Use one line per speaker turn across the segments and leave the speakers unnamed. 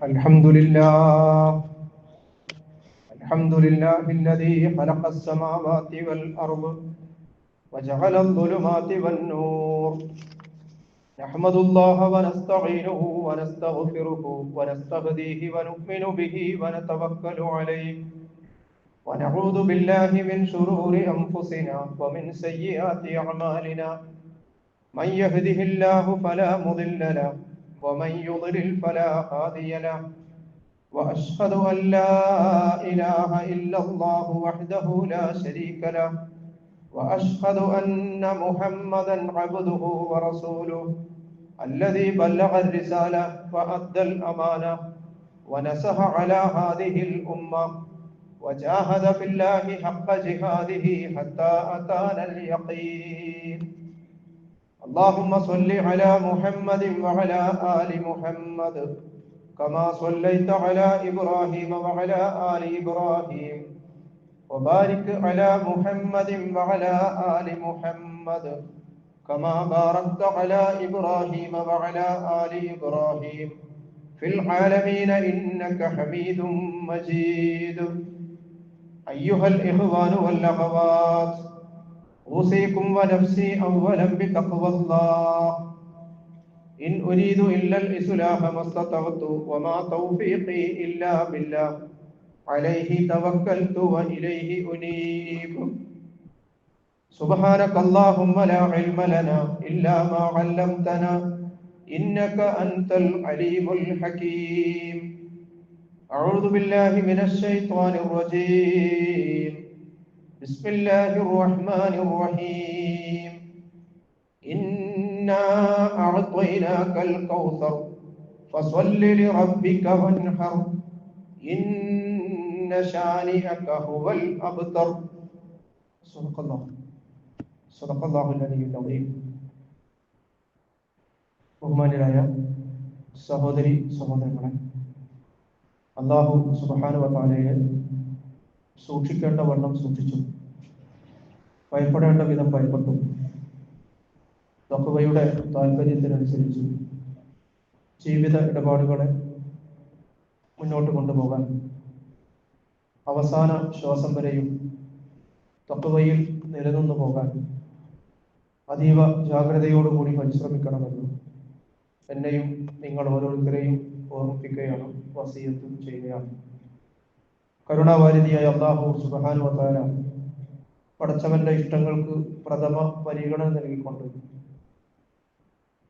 الحمد لله الحمد لله الذي خلق السماوات والأرض وجعل الظلمات والنور نحمد الله ونستعينه ونستغفره ونستهديه ونؤمن به ونتوكل عليه ونعوذ بالله من شرور أنفسنا ومن سيئات أعمالنا من يهده الله فلا مضل له ومن يضلل فلا هادي له وأشهد أن لا إله إلا الله وحده لا شريك له وأشهد أن محمدا عبده ورسوله الذي بلغ الرسالة وأدى الأمانة ونصح على هذه الأمة وجاهد في الله حق جهاده حتى أتانا اليقين اللهم صل على محمد وعلى آل محمد كما صليت على إبراهيم وعلى آل إبراهيم وبارك على محمد وعلى آل محمد كما باركت على إبراهيم وعلى آل إبراهيم في العالمين إنك حميد مجيد أيها الإخوان والأخوات أوصيكم ونفسي أولا بتقوى الله إن أريد إلا الإصلاح ما استطعت وما توفيقي إلا بالله عليه توكلت وإليه أنيب سبحانك اللهم لا علم لنا إلا ما علمتنا إنك أنت العليم الحكيم أعوذ بالله من الشيطان الرجيم بسم الله الرحمن الرحيم إنا أعطيناك الكوثر فصل لربك وانحر إن شانئك هو الأبتر صدق الله العلي العظيم ബഹുമാന്യരായ സഹോദരി സഹോദരങ്ങളെ, അല്ലാഹു സുബ്ഹാനഹു വ തആലയെ സൂക്ഷിക്കേണ്ട വണ്ണം സൂക്ഷിച്ചു, ഭയപ്പെടേണ്ട വിധം ഭയപ്പെട്ടു, തഖ്വയുടെ താല്പര്യത്തിനനുസരിച്ച് ജീവിത ഇടപാടുകളെ മുന്നോട്ട് കൊണ്ടുപോകാൻ അവസാന ശ്വാസം വരെയും തഖ്വയിൽ നിലനിന്നു പോകാൻ അതീവ ജാഗ്രതയോടുകൂടി പരിശ്രമിക്കണമെന്ന് എന്നെയും നിങ്ങൾ ഓരോരുത്തരെയും ഓർമ്മിപ്പിക്കുകയാണ്, വസിയത്ത് ചെയ്യുകയാണ്. കരുണാവാരിധിയായ അല്ലാഹു സുബ്ഹാനഹു വ തആല പടച്ചവന്റെ ഇഷ്ടങ്ങൾക്ക് പ്രഥമ പരിഗണന നൽകിക്കൊണ്ട്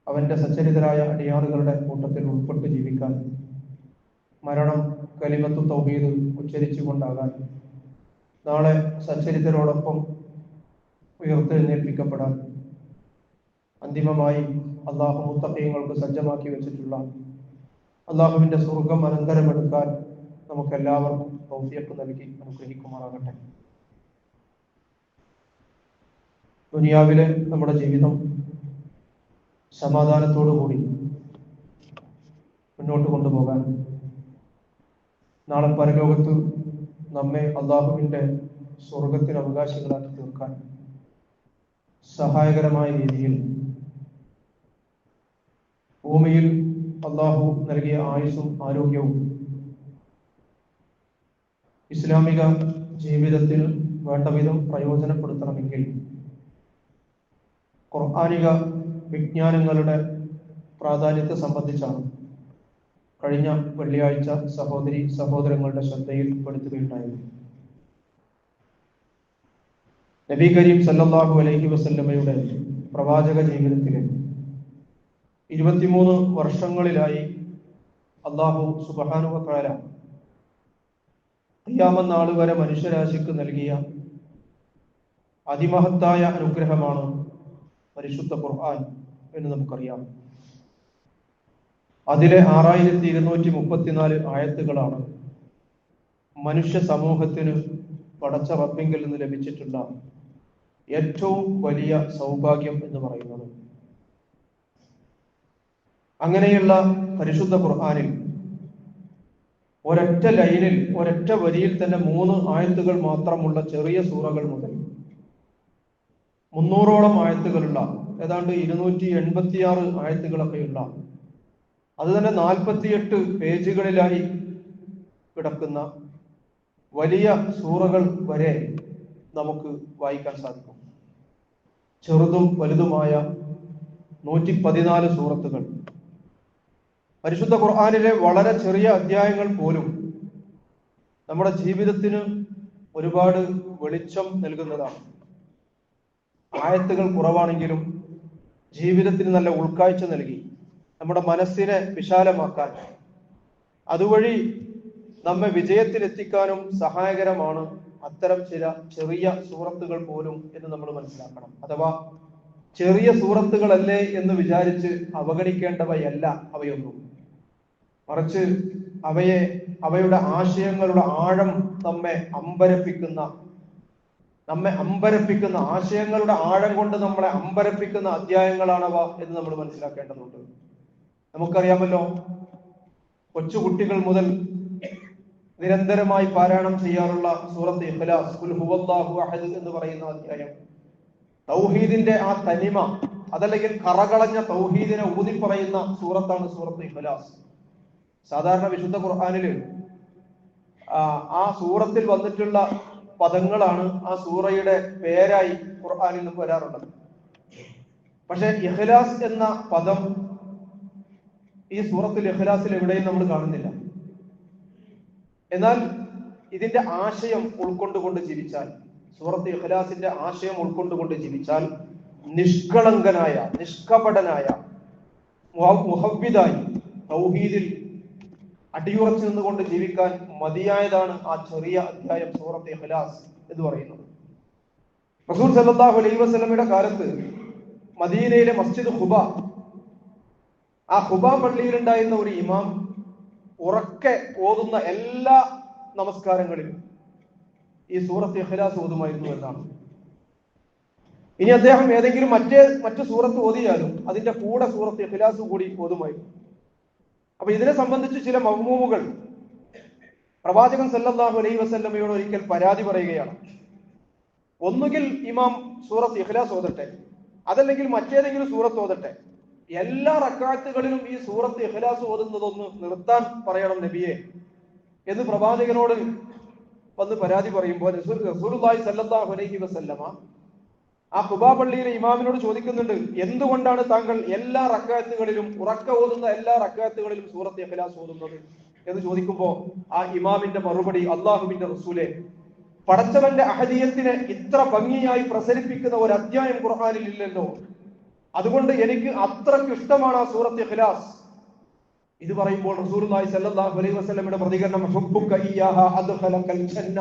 അവന്റെ സച്ചരിതരായ അടിയാറുകളുടെ കൂട്ടത്തിൽ ഉൾപ്പെട്ട് ജീവിക്കാൻ, മരണം കലിമത്തു തൗഹീദ് ഉച്ചരിച്ചുകൊണ്ടാകാൻ, നാളെ സച്ചരിതരോടൊപ്പം ഉയർത്തെഴുന്നേൽപ്പിക്കപ്പെടാൻ, അന്തിമമായി അള്ളാഹു മുത്തഖീങ്ങൾക്ക് സജ്ജമാക്കി വെച്ചിട്ടുള്ള അള്ളാഹുവിന്റെ സ്വർഗം അനന്തരമെടുക്കാൻ നമുക്കെല്ലാവർക്കും തൗഫീഖ് നൽകി അനുഗ്രഹിക്കുമാറാകട്ടെ. ദുനിയാവിലെ നമ്മുടെ ജീവിതം സമാധാനത്തോടുകൂടി മുന്നോട്ട് കൊണ്ടുപോകാൻ, നാളെ പരലോകത്ത് നമ്മെ അള്ളാഹുവിന്റെ സ്വർഗത്തിന് അവകാശികളാക്കി തീർക്കാൻ സഹായകരമായ രീതിയിൽ ഭൂമിയിൽ അള്ളാഹു നൽകിയ ആയുസ്സും ആരോഗ്യവും ഇസ്ലാമിക ജീവിതത്തിൽ വേണ്ടവിധം പ്രയോജനപ്പെടുത്തണമെങ്കിൽ ഖുർആനിക വിജ്ഞാനങ്ങളുടെ പ്രാധാന്യത്തെ സംബന്ധിച്ചാണ് കഴിഞ്ഞ വെള്ളിയാഴ്ച സഹോദരി സഹോദരങ്ങളുടെ ശ്രദ്ധയിൽ പെടുത്തുകയുണ്ടായത്. നബി കരീം സല്ലല്ലാഹു അലൈഹി വസല്ലമയുടെ പ്രവാചക ജീവിതത്തിലെ 23 വർഷങ്ങളിലായി അല്ലാഹു സുബ്ഹാനഹു വ തആല ഖിയാമത്ത് നാൾ വരെ മനുഷ്യരാശിക്ക് നൽകിയ അതിമഹത്തായ അനുഗ്രഹമാണ് പരിശുദ്ധ ഖുർആൻ എന്ന് നമുക്കറിയാം. അതിലെ 6234 ആയത്തുകളാണ് മനുഷ്യ സമൂഹത്തിന് പടച്ച റബ്ബിങ്കിൽ നിന്ന് ലഭിച്ചിട്ടുള്ള ഏറ്റവും വലിയ സൗഭാഗ്യം എന്ന് പറയുന്നത്. അങ്ങനെയുള്ള പരിശുദ്ധ ഖുർആനിൽ ഒരൊറ്റ ലൈനിൽ, ഒരൊറ്റ വരിയിൽ തന്നെ 3 ആയത്തുകൾ മാത്രമുള്ള ചെറിയ സൂറകൾ മുതൽ 300ഓളം ആയത്തുകളുള്ള, ഏതാണ്ട് 286 ആയത്തുകളൊക്കെയുള്ള അത് തന്നെ 48 പേജുകളിലായി കിടക്കുന്ന വലിയ സൂറകൾ വരെ നമുക്ക് വായിക്കാൻ സാധിക്കും. ചെറുതും വലുതുമായ 114 സൂറത്തുകൾ. പരിശുദ്ധ ഖുർആനിലെ വളരെ ചെറിയ അധ്യായങ്ങൾ പോലും നമ്മുടെ ജീവിതത്തിന് ഒരുപാട് വെളിച്ചം നൽകുന്നതാണ്. ആയത്തുകൾ കുറവാണെങ്കിലും ജീവിതത്തിന് നല്ല ഉൾക്കാഴ്ച നൽകി നമ്മുടെ മനസ്സിനെ വിശാലമാക്കാൻ, അതുവഴി നമ്മെ വിജയത്തിലെത്തിക്കാനും സഹായകരമാണ് അത്തരം ചില ചെറിയ സൂറത്തുകൾ പോലും എന്ന് നമ്മൾ മനസ്സിലാക്കണം. അഥവാ ചെറിയ സൂറത്തുകളല്ലേ എന്ന് വിചാരിച്ച് അവഗണിക്കേണ്ടവയല്ല അവയൊന്നും. മറിച്ച് അവയുടെ ആശയങ്ങളുടെ ആഴം നമ്മെ അമ്പരപ്പിക്കുന്ന ആശയങ്ങളുടെ ആഴം കൊണ്ട് നമ്മളെ അമ്പരപ്പിക്കുന്ന അധ്യായങ്ങളാണവ എന്ന് നമ്മൾ മനസ്സിലാക്കേണ്ടതുണ്ട്. നമുക്കറിയാമല്ലോ, കൊച്ചുകുട്ടികൾ മുതൽ നിരന്തരമായി പാരായണം ചെയ്യാറുള്ള സൂറത്ത് ഇഖ്ലാസ്, ഖുൽ ഹുവല്ലാഹു അഹദ് എന്ന് പറയുന്ന അധ്യായം. തൗഹീദിന്റെ ആ തനിമ, അതല്ലെങ്കിൽ കറകളഞ്ഞ തൗഹീദിനെ ഊതിപ്പറയുന്ന സൂറത്താണ് സൂറത്ത് ഇഖ്ലാസ്. സാധാരണ വിശുദ്ധ ഖുർആനില് ആ സൂറത്തിൽ വന്നിട്ടുള്ള പദങ്ങളാണ് ആ സൂറയുടെ പേരായി ഖുർആനിൽ നമുക്ക് വരാറുള്ളത്. പക്ഷെ ഇഖ്ലാസ് എന്ന പദം ഈ സൂറത്തുൽ ഇഖ്ലാസിൽ എവിടെയും നമ്മൾ കാണുന്നില്ല. എന്നാൽ ഇതിന്റെ ആശയം ഉൾക്കൊണ്ടുകൊണ്ട് ജീവിച്ചാൽ, സൂറത്ത് ഇഖ്ലാസിന്റെ ആശയം ഉൾക്കൊണ്ടുകൊണ്ട് ജീവിച്ചാൽ, നിഷ്കളങ്കനായ, നിഷ്കപടനായ, മുഹവ്വിദായി തൗഹീദിൽ അടിയുറച്ചു നിന്നുകൊണ്ട് ജീവിക്കാൻ മതിയായതാണ് ആ ചെറിയ അധ്യായം സൂറത്ത് ഇഖ്ലാസ് എന്ന് പറയുന്നത്. റസൂൽ സല്ലല്ലാഹു അലൈഹി വസല്ലമയുടെ കാലത്ത് മദീനയിലെ മസ്ജിദ് ഖുബ, ആ ഖുബ പള്ളിയിലുണ്ടായിരുന്ന ഒരു ഇമാം ഉറക്കെ ഓതുന്ന എല്ലാ നമസ്കാരങ്ങളിലും ഈ സൂറത്ത് ഇഖ്ലാസ് ഓതുമായിരുന്നു എന്നാണ്. ഇനി അദ്ദേഹം ഏതെങ്കിലും മറ്റു സൂറത്ത് ഓതിയാലും അതിന്റെ കൂടെ സൂറത്ത് ഇഖ്ലാസ് കൂടി ഓതുമായിരുന്നു. അപ്പൊ ഇതിനെ സംബന്ധിച്ച് ചില മഅ്മൂമുകൾ പ്രവാചകൻ സല്ലല്ലാഹു അലൈഹി വസല്ലമയോട് ഒരിക്കൽ പരാതി പറയുകയാണ്. ഒന്നുകിൽ ഇമാം സൂറത്ത് ഇഖ്ലാസ് ഓതട്ടെ, അതല്ലെങ്കിൽ മറ്റേതെങ്കിലും സൂറത്ത് ഓതട്ടെ, എല്ലാ റക്അത്തുകളിലും ഈ സൂറത്ത് ഇഖ്ലാസ് ഓതുന്നതൊന്ന് നിർത്താൻ പറയണം നബിയെ എന്ന് പ്രവാചകനോട് വന്ന് പരാതി പറയുമ്പോൾ റസൂലുള്ളാഹി സ്വല്ലല്ലാഹു അലൈഹി വസല്ലമ ആ ഖുബാ പള്ളിയിലെ ഇമാമിനോട് ചോദിക്കുന്നുണ്ട്, എന്തുകൊണ്ടാണ് താങ്കൾ എല്ലാ റക്അത്തുകളിലും, ഉറക്ക ഓതുന്ന എല്ലാ റക്അത്തുകളിലും സൂറത്ത് ഇഖ്ലാസ് ഓതുന്നത് എന്ന് ചോദിക്കുമ്പോൾ ആ ഇമാമിന്റെ മറുപടി, അല്ലാഹുവിന്റെ റസൂലേ, പടച്ചവന്റെ അഹദിയത്തിനെ ഇത്ര ഭംഗിയായി പ്രസരിപ്പിക്കുന്ന ഒരു അധ്യായം ഖുർആനിൽ ഇല്ലല്ലോ, അതുകൊണ്ട് എനിക്ക് അത്രയ്ക്ക് ഇഷ്ടമാണ് ആ സൂറത്ത് ഇഖ്ലാസ്. ഇത് പറയുമ്പോൾ റസൂലുള്ളാഹി സ്വല്ലല്ലാഹു അലൈഹി വസല്ലമയുടെ പ്രതികരണം, ഹുബ്ബുക ഇയ്യാഹ അദ്ഖലകൽ ജന്ന,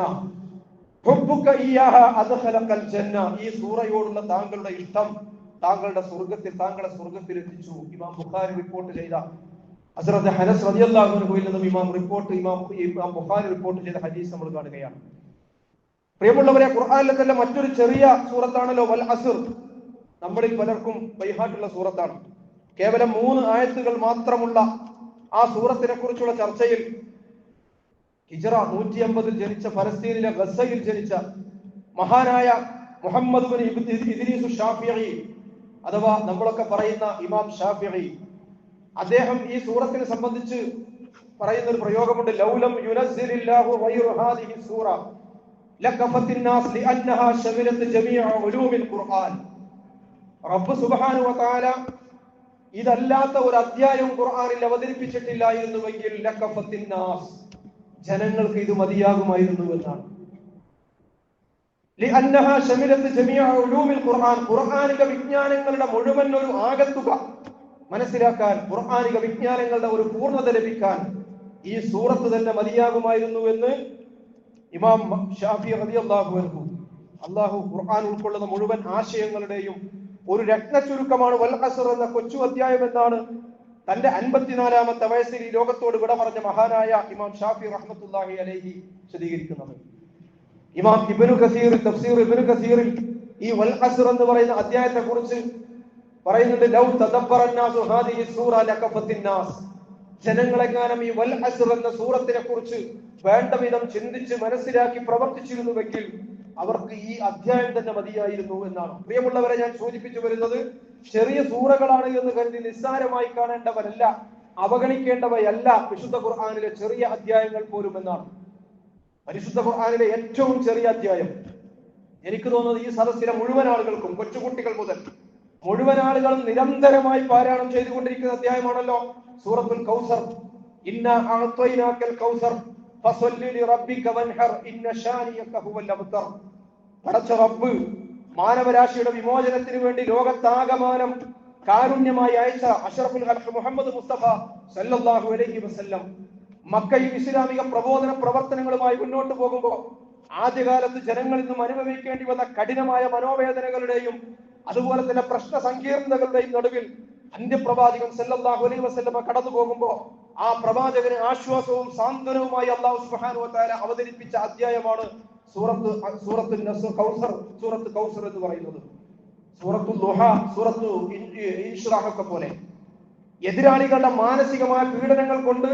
ഹുബ്ബുക ഇയ്യാഹ അദ്ഖലകൽ ജന്ന, ഈ സൂറയോടുള്ള താങ്കളുടെ ഇഷ്ടം താങ്കളുടെ സ്വർഗ്ഗത്തിൽ എത്തിച്ചു. ഇമാം ബുഖാരി റിപ്പോർട്ട് ചെയ്ത ഹസ്രത്ത് അനസ് റളിയല്ലാഹു അൻഹുവിൽ നിന്നും ഇമാം ബുഖാരി റിപ്പോർട്ട് ചെയ്ത ഹദീസ് നമ്മൾ കാണുകയാണ്. പ്രിയമുള്ളവരെ, ഖുർആനിലെ തന്നെ മറ്റൊരു ചെറിയ സൂറത്താണല്ലോ വൽ അസ്ർ. നമ്മളിൽ പലർക്കും ബൈഹാട്ടുള്ള സൂറത്താണ്. കേവലം 3 ആയത്തുകൾ മാത്രമുള്ള ആ സൂറത്തിനെ കുറിച്ചുള്ള ചർച്ചയിൽ ഹിജ്റ 150 ജനിച്ച ഫലസ്തീനിലെ ഗസയിൽ ജനിച്ച മഹാനായ മുഹമ്മദ് ഇബ്നു ഇദ്രീസ് ഷാഫിഈ, അഥവാ നമ്മളൊക്കെ പറയുന്ന ഇമാം ഷാഫിഈ, അദ്ദേഹം ഈ സൂറത്തിനെ സംബന്ധിച്ച് പറയുന്ന ഒരു പ്രയോഗമുണ്ട്, ലൗലം യുനസ്സിലില്ലാഹു ഗൈറ ഹാദിഹി സൂറ ലകഫത്തിൻ നാസ് ലിഅന്നഹാ ശമിലത് ജമീഅ ഉലൂമിൽ ഖുർആൻ. റബ്ബ് സുബ്ഹാനഹു വ തആല ഇതല്ലാത്ത ഒരു അധ്യായവും ഖുർആനിൽ അവതരിപ്പിച്ചിട്ടില്ലായിരുന്നുവെങ്കിൽ ലകഫത്തിൻ നാസ്, ജനങ്ങൾക്ക് ഇത് മതിയാകുമായിരുന്നു എന്നാണ്. ലിഅന്നഹാ ശമിലത് ജമീഅ ഉലൂമിൽ ഖുർആൻ, ഖുർആനിക വിജ്ഞാനങ്ങളുടെ മുഴുവൻ ഒരു ആകത്തുക മനസ്സിലാക്കാൻ, ഖുർആനിക വിജ്ഞാനങ്ങളുടെ ഒരു പൂർണ്ണത ലഭിക്കാൻ ഈ സൂറത്ത് തന്നെ മതിയാകുമായിരുന്നു എന്ന് ഇമാം ഷാഫി റളിയല്ലാഹു അൻഹു, അല്ലാഹു ഖുർആൻ ഉൾക്കൊള്ളുന്ന മുഴുവൻ ആശയങ്ങളുടെയും ഒരു രത്നച്ചുരുക്കമാണ് വൽ അസ്ർ എന്ന കൊച്ചു അധ്യായം എന്നാണ് തന്റെ 54ാമത്തെ വയസ്സിൽ ഈ ലോകത്തോട് വിട പറഞ്ഞ മഹാനായ ഇമാം ഷാഫി റഹ്മത്തുള്ളാഹി അലൈഹി വിശദീകരിക്കുന്നത്. ഇമാം ഇബ്നു കസീർ തഫ്സീർ ഇബ്നു കസീറിൽ ഈ വൽ അസ്ർ എന്ന് പറയുന്ന അധ്യായത്തെ കുറിച്ച് പറയുന്നുണ്ട്, ലൗ തദബ്ബറന്നാസു ഹാദിഹി സൂറ ലകഫത്തിൻ നാസ്, ജനങ്ങളെങ്ങാനും ഈ വൽ അസ്ർ എന്ന സൂറത്തിനെ കുറിച്ച് വേണ്ട വിധം ചിന്തിച്ച് മനസ്സിലാക്കി പ്രവർത്തിച്ചിരുന്നുവെങ്കിൽ അവർക്ക് ഈ അധ്യായം തന്നെ മതിയായിരുന്നു എന്നാണ്. പ്രിയമുള്ളവരെ, ഞാൻ സൂചിപ്പിച്ചു വരുന്നത് ചെറിയ സൂറകളാണ് എന്ന് കരുതി നിസ്സാരമായി കാണേണ്ടവരല്ല അവഗണിക്കേണ്ടവയല്ല വിശുദ്ധ ഖുർആനിലെ ചെറിയ അധ്യായങ്ങൾ പോലും എന്നാണ്. പരിശുദ്ധ ഖുർആനിലെ ഏറ്റവും ചെറിയ അധ്യായം, എനിക്ക് തോന്നുന്നത് ഈ സദസ്സിലെ മുഴുവൻ ആളുകൾക്കും, കൊച്ചുകുട്ടികൾ മുതൽ മുഴുവൻ ആളുകളും നിരന്തരമായി പാരായണം ചെയ്തുകൊണ്ടിരിക്കുന്ന അധ്യായമാണല്ലോ സൂറത്തുൽ കൗസർ. ഇന്നാ അഅ്തൈനാക്കൽ കൗസർ ഫസല്ലി ലിറബ്ബിക വൻഹർ ഇന്ന ശാനിയക ഹുവൽ അബ്തർ. പടച്ച റബ്ബ് മാനവരാശിയുടെ വിമോചനത്തിന് വേണ്ടി ലോകത്താകമാനം കാരുണ്യമായി അയച്ച അഷ്റഫുൽ ഖൽഖ് മുഹമ്മദ് മുസ്തഫ സല്ലല്ലാഹു അലൈഹി വസല്ലം മക്കയിൽ ഇസ്ലാമിക പ്രബോധന പ്രവർത്തനങ്ങളുമായി മുന്നോട്ട് പോകുമ്പോൾ ആദ്യകാലത്ത് ജനങ്ങളിൽ നിന്നും അനുഭവിക്കേണ്ടി വന്ന കഠിനമായ മനോവേദനകളുടെയും അതുപോലെ തന്നെ പ്രശ്ന സങ്കീർണതകളുടെയും നടുവിൽ അന്ത്യപ്രവാചകൻ സല്ലല്ലാഹു അലൈഹി വസല്ലം കടന്നു പോകുമ്പോൾ ആ പ്രവാചകന് ആശ്വാസവും സാന്ത്വനവുമായി അല്ലാഹു സുബ്ഹാനഹു വ തആല അവതരിപ്പിച്ച അധ്യായമാണ് സൂറത്ത് കൗസർ എന്ന് പറയുന്നത്. സൂറത്തുൽ ദുഹ, സൂറത്തു ഇൻഷിറാഹ് ഒക്കെ പോലെ എതിരാളികളുടെ മാനസികമായ പീഡനങ്ങൾ കൊണ്ട്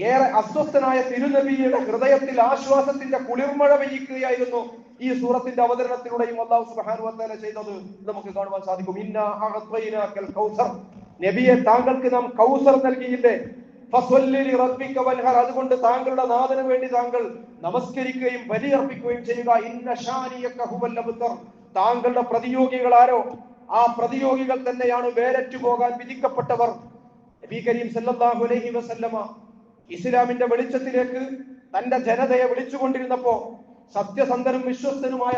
ഏറെ അസ്വസ്ഥനായ തിരുനബിയുടെ ഹൃദയത്തിൽ ആശ്വാസത്തിന്റെ കുളിർമഴ പെയ്യിക്കുകയായിരുന്നു ഈ സൂറത്തിന്റെ അവതരണത്തിലൂടെയും അല്ലാഹു സുബ്ഹാനഹു വ തആല ചെയ്തത് നമുക്ക് കാണുവാൻ സാധിക്കും. ഇന്നാ അഅ്തൈനാക്കൽ കൗസർ, നബിയെ താങ്കൾക്ക് നാം കൗസർ നൽകിയില്ലേ, ഫസ്വല്ലി ലിറബ്ബിക വൻഹർ, അതുകൊണ്ട് താങ്കളുടെ നാഥന് വേണ്ടി താങ്കൾ നമസ്കരിക്കുകയും ബലിയർപ്പിക്കുകയും ചെയ്യുക. ഇന്ന ശാനിയക ഹുവൽ അബ്തർ, താങ്കളുടെ പ്രതിയോഗികൾ ആരോ ആ പ്രതിയോഗികൾ തന്നെയാണ് വേരറ്റു പോകാൻ വിധിക്കപ്പെട്ടവർ. നബി കരീം സല്ലല്ലാഹു അലൈഹി വസല്ലമ ഇസ്ലാമിന്റെ വെളിച്ചത്തിലേക്ക് തന്റെ ജനതയെ വിളിച്ചുകൊണ്ടിരുന്നപ്പോ സത്യസന്ധനും വിശ്വസ്തനുമായ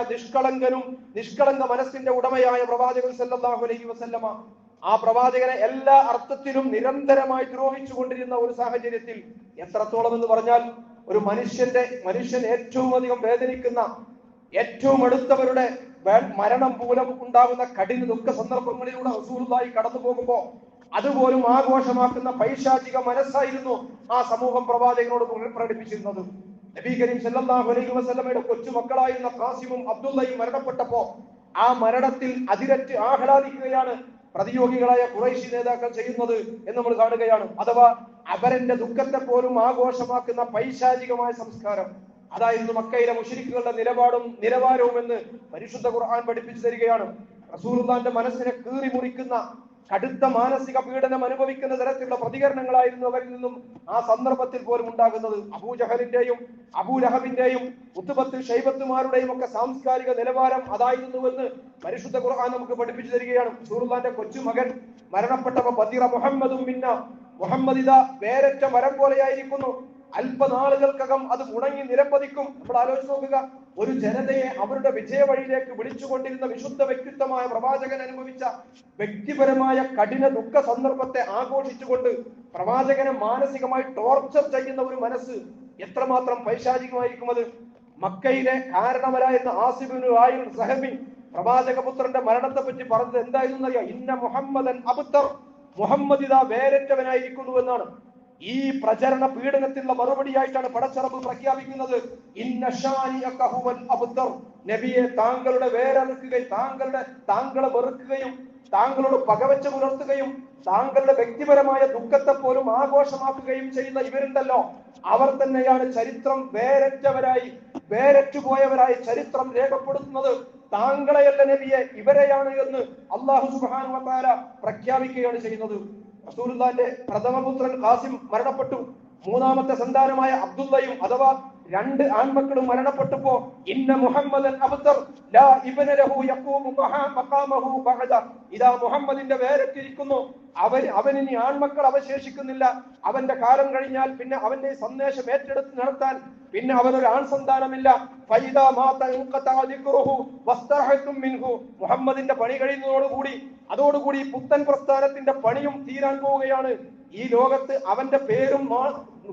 നിഷ്കളങ്ക മനസ്സിന്റെ ഉടമയായ പ്രവാചകൻ സല്ലല്ലാഹു അലൈഹി വസല്ലമ ആ പ്രവാചകനെ എല്ലാ അർത്ഥത്തിലും നിരന്തരമായി ദ്രോഹിച്ചു കൊണ്ടിരുന്ന ഒരു സാഹചര്യത്തിൽ, എത്രത്തോളം എന്ന് പറഞ്ഞാൽ ഒരു മനുഷ്യൻ ഏറ്റവും അധികം വേദനിക്കുന്ന, ഏറ്റവും അടുത്തവരുടെ മരണം മൂലം ഉണ്ടാകുന്ന കഠിന ദുഃഖ സന്ദർഭങ്ങളിലൂടെ റസൂലുള്ളാഹി കടന്നു പോകുമ്പോ അതുപോലും ആഘോഷമാക്കുന്ന പൈശാചിക മനസ്സായിരുന്നു ആ സമൂഹം പ്രവാചകനോട് പ്രകടിപ്പിച്ചിരുന്നത്. നബി കരീം സല്ലല്ലാഹു അലൈഹി വസല്ലമയുടെ കൊച്ചുമക്കളായിരുന്ന ഖാസിമും അബ്ദുള്ളയും മരണപ്പെട്ടപ്പോ ആ മരണത്തിൽ അതിരറ്റ് ആഹ്ലാദിക്കുകയാണ് പ്രതിയോഗികളായ ഖുറൈശി നേതാക്കൾ ചെയ്യുന്നത് എന്ന് നമ്മൾ കാണുകയാണ്. അഥവാ അവരന്റെ ദുഃഖത്തെ പോലും ആഘോഷമാക്കുന്ന പൈശാചികമായ സംസ്കാരം അതായിരുന്നു മക്കയിലെ മുശ്രിക്കുകളുടെ നിലവാരവും എന്ന് പരിശുദ്ധ ഖുർആൻ പഠിപ്പിച്ചു തരികയാണ്. റസൂലുള്ളാഹിന്റെ മനസ്സിനെ കീറി മുറിക്കുന്ന കടുത്ത മാനസിക പീഡനം അനുഭവിക്കുന്ന തരത്തിലുള്ള പ്രതികരണങ്ങളായിരുന്നു അവരിൽ നിന്നും ആ സന്ദർഭത്തിൽ പോലും ഉണ്ടാകുന്നത്. അബൂജഹലിന്റെയും അബൂലഹബിന്റെയും ഉത്ബത്ത് ഷൈബത്തുമാരുടെയും ഒക്കെ സാംസ്കാരിക നിലവാരം അതായിരുന്നുവെന്ന് പരിശുദ്ധ ഖുർആൻ നമുക്ക് പഠിപ്പിച്ചു തരികയാണ്. റസൂലുള്ളാഹിന്റെ കൊച്ചുമകൻ മരണപ്പെട്ടപ്പോ ബദിറ മുഹമ്മദും മിന്ന, മുഹമ്മദ് ഇതാ വേരറ്റ മരം പോലെയായിരിക്കുന്നു, അല്പനാളുകൾക്കകം അത് ഉണങ്ങി നിരപ്പതിക്കും. നമ്മൾ ആലോചിച്ച് നോക്കുക, ഒരു ജനതയെ അവരുടെ വിജയ വഴിയിലേക്ക് വിളിച്ചുകൊണ്ടിരുന്ന വിശുദ്ധ വ്യക്തിത്വമായ പ്രവാചകൻ അനുഭവിച്ച വ്യക്തിപരമായ കഠിന ദുഃഖ സന്ദർഭത്തെ ആഘോഷിച്ചുകൊണ്ട് പ്രവാചകനെ മാനസികമായി ടോർച്ചർ ചെയ്യുന്ന ഒരു മനസ്സ് എത്രമാത്രം പൈശാചികമായിരിക്കും അത്. മക്കയിലെ കാരണവരായിരുന്ന ആസിബിനു ആയിൽ സഹബി പ്രവാചകപുത്രന്റെ മരണത്തെ പറ്റി പറഞ്ഞത് എന്തായിരുന്നു അറിയാം? ഇന്ന മുഹമ്മദൻ അബ്തർ, മുഹമ്മദ് ഇതാ വേരറ്റവനായിരിക്കുന്നു എന്നാണ്. ഈ പ്രചരണ പീഡനത്തിനുള്ള മറുപടിയായിട്ടാണ് പടച്ചറബ് പ്രഖ്യാപിക്കുന്നത്, ഇന്ന ശാനിയക ഹുവൽ അബ്തർ, നബിയെ താങ്കളുടെ വേരറുക്കുകയും താങ്കളെ വെറുക്കുകയും താങ്കളോട് പകവച്ച് പുലർത്തുകയും താങ്കളുടെ വ്യക്തിപരമായ ദുഃഖത്തെ പോലും ആഘോഷമാക്കുകയും ചെയ്യുന്ന ഇവരുണ്ടല്ലോ, അവർ തന്നെയാണ് ചരിത്രം വേരറ്റുപോയവരായി ചരിത്രം രേഖപ്പെടുത്തുന്നത്. താങ്കളെയല്ല നബിയെ, ഇവരെയാണ് എന്ന് അല്ലാഹു സുബ്ഹാനഹു വ തആല പ്രഖ്യാപിക്കുകയാണ് ചെയ്യുന്നത്. റസൂലുള്ളാഹിന്റെ പ്രഥമപുത്രൻ ഖാസിം മരണപ്പെട്ടു. മൂന്നാമത്തെ സന്താനമായ അബ്ദുള്ളയും അഥവാ രണ്ട് ആൺമക്കളും മരണപ്പെട്ടപ്പോ ഇന്ന മുഹമ്മദൻ അബ്തർ ലാ ഇബ്ന ലഹു യഖൂമു മഖാമഹു ബഅദ, ഇദാ മുഹമ്മദിന്റെ വേരറ്റിരിക്കുന്നു, അവനിനി ആൺമക്കൾ അവശേഷിക്കുന്നില്ല, അവന്റെ കാലം കഴിഞ്ഞാൽ പിന്നെ അവന്റെ സന്ദേശം ഏറ്റെടുത്ത് നടത്താൻ പിന്നെ അവനൊരു ആൺ സന്താനമില്ല. ഫൈദാ മാത ഇൻഖതാ ദിക്റുഹു വസ്തഹതും മിൻഹു, മുഹമ്മദിന്റെ പണി അതോടുകൂടി പുത്തൻ പ്രസ്ഥാനത്തിന്റെ പണിയും തീരാൻ പോവുകയാണ്. ഈ ലോകത്ത് അവന്റെ പേരും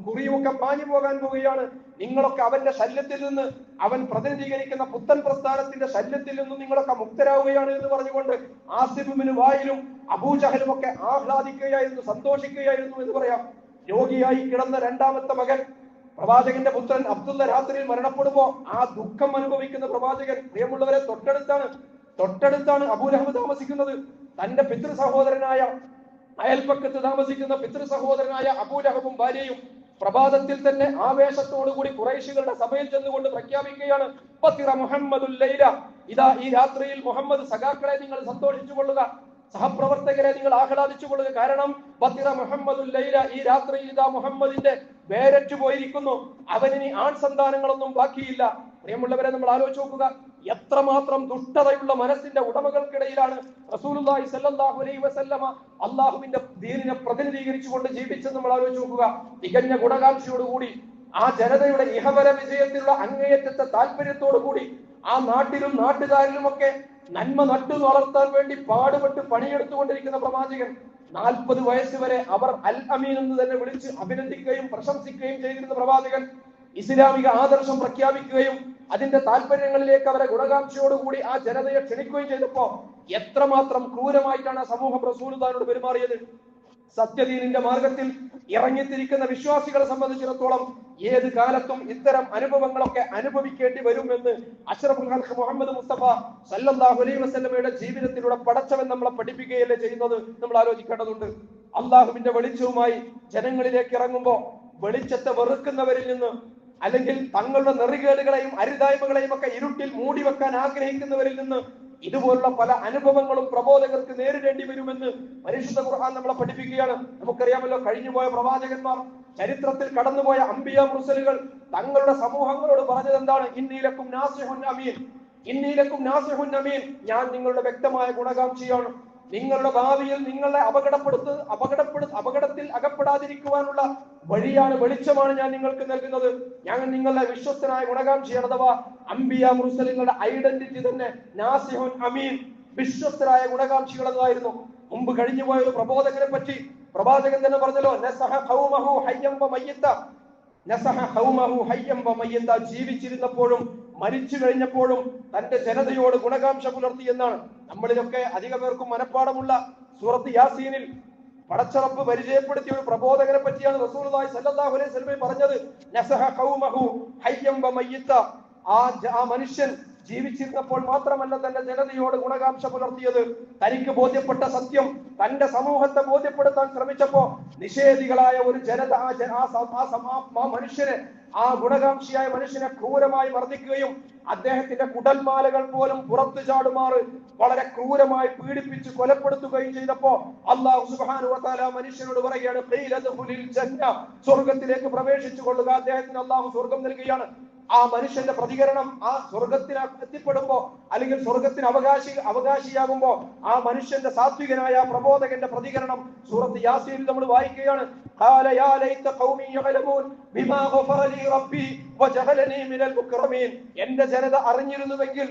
കുറിയുമൊക്കെ പാഞ്ഞു പോകാൻ പോവുകയാണ്. നിങ്ങളൊക്കെ അവന്റെ ശല്യത്തിൽ നിന്ന്, അവൻ പ്രതിനിധീകരിക്കുന്ന പുത്തൻ പ്രസ്ഥാനത്തിന്റെ ശല്യത്തിൽ നിന്നും നിങ്ങളൊക്കെ മുക്തരാവുകയാണ് എന്ന് പറഞ്ഞുകൊണ്ട് ആസിബിന് വായിലും അബൂജഹലും ഒക്കെ ആഹ്ലാദിക്കുകയായിരുന്നു, സന്തോഷിക്കുകയായിരുന്നു എന്ന് പറയാം. രോഗിയായി കിടന്ന രണ്ടാമത്തെ മകൻ പ്രവാചകന്റെ പുത്രൻ അബ്ദുള്ള രാത്രിയിൽ മരണപ്പെടുമ്പോ ആ ദുഃഖം അനുഭവിക്കുന്ന പ്രവാചകൻ, പ്രിയമുള്ളവരെ, തൊട്ടടുത്താണ് അബൂലഹബ് താമസിക്കുന്നത്. തന്റെ പിതൃ സഹോദരനായ അയൽപ്പക്കത്ത് താമസിക്കുന്ന പിതൃ സഹോദരനായ അബൂലഹബും ഭാര്യയും പ്രഭാതത്തിൽ തന്നെ ആവേശത്തോടുകൂടി ഖുറൈശികളുടെ സഭയിൽ ചെന്നുകൊണ്ട് പ്രഖ്യാപിക്കുകയാണ്, ബദിറ മുഹമ്മദുൽ ലൈല, ഇതാ ഈ രാത്രിയിൽ മുഹമ്മദ് സഖാക്കളെ നിങ്ങൾ സന്തോഷിച്ചു കൊള്ളുക, സഹപ്രവർത്തകരെ നിങ്ങൾ ആഹ്ലാദിച്ചു കൊള്ളുക. കാരണം ബത്തിറ മുഹമ്മദുൽ ലൈല, ഈ രാത്രിയിൽ ഇതാ മുഹമ്മദിന്റെ വേരറ്റു പോയിരിക്കുന്നു, അവനിനി ആൺ സന്താനങ്ങളൊന്നും ബാക്കിയില്ല. പ്രിയമുള്ളവരെ, നമ്മൾ ആലോചിച്ച് നോക്കുക, എത്രമാത്രം ദുഷ്ടതയുള്ള മനസ്സിന്റെ ഉടമകൾക്കിടയിലാണ് റസൂലുള്ളാഹി സ്വല്ലല്ലാഹു അലൈഹി വസല്ലമ അള്ളാഹുവിന്റെ ദീനിനെ പ്രതിനിധീകരിച്ചുകൊണ്ട് ജീവിച്ചത്. നമ്മൾ ആലോചിച്ച് നോക്കുക. തികഞ്ഞ ഗുണകാംക്ഷയോടുകൂടി ആ ജനതയുടെ ഇഹപര വിജയത്തിലുള്ള അങ്ങേയറ്റത്തെ താല്പര്യത്തോടുകൂടി ആ നാട്ടിലും നാട്ടുകാരിലുമൊക്കെ നന്മ നട്ടു വളർത്താൻ വേണ്ടി പാടുപെട്ട് പണിയെടുത്തുകൊണ്ടിരിക്കുന്ന പ്രവാചകൻ 40 വയസ്സ് വരെ അവർ അൽ അമീൻ എന്ന് തന്നെ വിളിച്ച് അഭിനന്ദിക്കുകയും പ്രശംസിക്കുകയും ചെയ്തിരുന്ന പ്രവാചകൻ ഇസ്ലാമിക ആദർശം പ്രഖ്യാപിക്കുകയും അതിന്റെ താല്പര്യങ്ങളിലേക്ക് അവരെ ഗുണകാംക്ഷയോടുകൂടി ആ ജനതയെ ക്ഷണിക്കുകയും ചെയ്തപ്പോ എത്രമാത്രം ക്രൂരമായിട്ടാണ് ആ സമൂഹം റസൂലുള്ളാഹിയോട് പെരുമാറിയത്. സത്യദീനിന്റെ മാർഗത്തിൽ ഇറങ്ങിത്തിരിക്കുന്ന വിശ്വാസികളെ സംബന്ധിച്ചിടത്തോളം ഏത് കാലത്തും ഇത്തരം അനുഭവങ്ങളൊക്കെ അനുഭവിക്കേണ്ടി വരുമെന്ന് അഷ്റഫുൽ ഖൽഖ് മുഹമ്മദ് മുസ്തഫ സല്ലല്ലാഹു അലൈഹി വസല്ലമയുടെ ജീവിതത്തിലൂടെ പടച്ചവൻ നമ്മളെ പഠിപ്പിക്കുകയല്ലേ ചെയ്യുന്നത്. നമ്മൾ ആലോചിക്കേണ്ടതുണ്ട്. അള്ളാഹുവിന്റെ വെളിച്ചവുമായി ജനങ്ങളിലേക്ക് ഇറങ്ങുമ്പോൾ വെളിച്ചത്തെ വെറുക്കുന്നവരിൽ നിന്ന്, അല്ലെങ്കിൽ തങ്ങളുടെ നെറികേടുകളെയും അരുതായ്മകളെയും ഒക്കെ ഇരുട്ടിൽ മൂടി വെക്കാൻ ആഗ്രഹിക്കുന്നവരിൽ നിന്ന് ഇതുപോലുള്ള പല അനുഭവങ്ങളും പ്രബോധകർക്ക് നേരിടേണ്ടി വരുമെന്ന് പരിശുദ്ധ ഖുർആൻ നമ്മളെ പഠിപ്പിക്കുകയാണ്. നമുക്കറിയാമല്ലോ, കഴിഞ്ഞുപോയ പ്രവാചകന്മാർ, ചരിത്രത്തിൽ കടന്നുപോയ അംബിയ മുർസലുകൾ തങ്ങളുടെ സമൂഹങ്ങളോട് പറഞ്ഞത് എന്താണ്? ഇന്നീലക്കും നാസിഹുൻ അമീൻ, ഇന്നീലക്കും നാസിഹുൻ അമീൻ, ഞാൻ നിങ്ങളുടെ വ്യക്തമായ ഗുണകാംക്ഷിയാണ്. നിങ്ങളുടെ ഭാവിയിൽ നിങ്ങളെ അപകടത്തിൽ അകപ്പെടാതിരിക്കുവാനുള്ള വഴിയാണ്, വെളിച്ചമാണ് ഞാൻ നിങ്ങൾക്ക് നൽകുന്നത്. ഞാൻ നിങ്ങളുടെ വിശ്വസ്തനായ ഗുണകാംക്ഷിയാണ്. അഥവാ അംബിയ മുർസലുകളുടെ ഐഡന്റിറ്റി തന്നെ നാസിഹുൻ അമീൻ, വിശ്വസ്തരായ ഗുണകാംക്ഷികൾ എന്നതായിരുന്നു. മുമ്പ് കഴിഞ്ഞുപോയ ഒരു പ്രബോധകനെ പറ്റി പ്രവാചകൻ തന്നെ പറഞ്ഞല്ലോ, നസഹ ഖൗമഹു ഹയ്യം വ മയ്യിത്ത, നസഹ ഖൗമഹു ഹയ്യം വ മയ്യിത്ത, ജീവിച്ചിരുന്നപ്പോഴും മരിച്ചു കഴിഞ്ഞപ്പോഴും തന്റെ ജനതയോട് ഗുണകാംക്ഷ പുലർത്തി എന്നാണ്. നമ്മളിലൊക്കെ അധിക പേർക്കും മനഃപ്പാടമുള്ള സൂറത്ത് യാസീനിൽ പടച്ചറപ്പ് പരിചയപ്പെടുത്തിയ ഒരു പ്രബോധകനെ പറ്റിയാണ് റസൂലുള്ളാഹി സ്വല്ലല്ലാഹു അലൈഹി വസല്ലം പറഞ്ഞത്. നസഹ ഖൗമഹു ഹയ്യം വ മയ്യിത്ത, ആ മനുഷ്യൻ ജീവിച്ചിരുന്നപ്പോൾ മാത്രമല്ല തന്റെ ജനതയോട് ഗുണകാംക്ഷ പുലർത്തിയത്. തനിക്ക് ബോധ്യപ്പെട്ട സത്യം തന്റെ സമൂഹത്തെ ബോധ്യപ്പെടുത്താൻ ശ്രമിച്ചപ്പോ നിഷേധികളായ ഒരു ജനത ആ മനുഷ്യനെ, ആ ഗുണകാംക്ഷിയായ മനുഷ്യനെ ക്രൂരമായി മർദ്ദിക്കുകയും അദ്ദേഹത്തിന്റെ കുടൽമാലകൾ പോലും പുറത്തു ചാടുമാറ് വളരെ ക്രൂരമായി പീഡിപ്പിച്ച് കൊലപ്പെടുത്തുകയും ചെയ്തപ്പോ അല്ലാഹു സുബ്ഹാനഹു വ തആല മനുഷ്യനോട് പറയുകയാണ്, ഖീലദ്ഖുലിൽ ജന്ന, സ്വർഗ്ഗത്തിലേക്ക് പ്രവേശിച്ചു കൊള്ളുക. അദ്ദേഹത്തിന് അല്ലാഹു സ്വർഗ്ഗം നൽകുകയാണ്. ആ മനുഷ്യന്റെ പ്രതികരണം, ആ സ്വർഗത്തിന് എത്തിപ്പെടുമ്പോ, അല്ലെങ്കിൽ സ്വർഗത്തിന് അവകാശിയാകുമ്പോ ആ മനുഷ്യന്റെ സാത്വികനായ പ്രബോധകന്റെ പ്രതികരണം സൂറത്ത് യാസീനിൽ നമ്മൾ വായിക്കുകയാണ്. ഖാല യാ ലൈത ഖൗമി യഅലമൂൻ ബിമാ ഗഫറ ലി റബ്ബി വജഅലനി മിനൽ മുക്രമീൻ, എന്റെ ജനത അറിഞ്ഞിരുന്നുവെങ്കിൽ,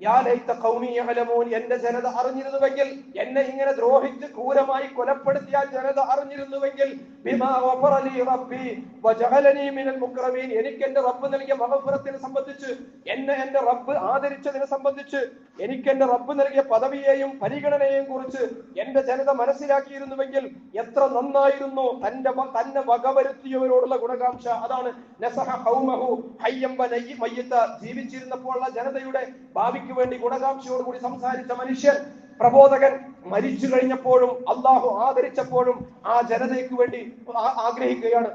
യാ ലൈത ഖൗമി യഅലമൂൻ, എന്റെ ജനത അറിഞ്ഞിരുന്നുവെങ്കിൽ, എന്നെ ഇങ്ങനെ ദ്രോഹിച്ച് ക്രൂരമായി കൊലപ്പെടുത്തിയ ജനത അറിഞ്ഞിരുന്നുവെങ്കിൽ, ബിമാ ഗഫറ ലി റബ്ബി വജഅലനി മിനൽ മുക്രമീൻ, എനിക്ക് എന്റെ റബ്ബ് നൽകിയ മഗ്ഫിറത്തിനെ സംബന്ധിച്ച്, എന്നെ എന്റെ റബ്ബ് ആദരിച്ചതിനെ സംബന്ധിച്ച്, എനിക്ക് എന്റെ റബ്ബ് നൽകിയ പദവിയെയും പരിഗണനയെയും കുറിച്ച് എന്റെ ജനത മനസ്സിലാക്കിയിരുന്നുവെങ്കിൽ എത്ര നന്നായിരുന്നു. തന്നെ വകവരുത്തിയവരോടുള്ള ഗുണകാംക്ഷ അതാണ്. നസഹ ഖൗമഹു ഹയ്യം വ മയ്യിത്ത, ജീവിച്ചിരുന്നപ്പോഴുള്ള ജനതയുടെ ഭാവിക്ക് വേണ്ടി ഗുണകാംക്ഷയോടുകൂടി സംസാരിച്ച മനുഷ്യൻ, പ്രബോധകൻ, മരിച്ചു കഴിഞ്ഞപ്പോഴും അള്ളാഹു ആദരിച്ചപ്പോഴും ആ ജനതയ്ക്ക് വേണ്ടി ആഗ്രഹിക്കുകയാണ്.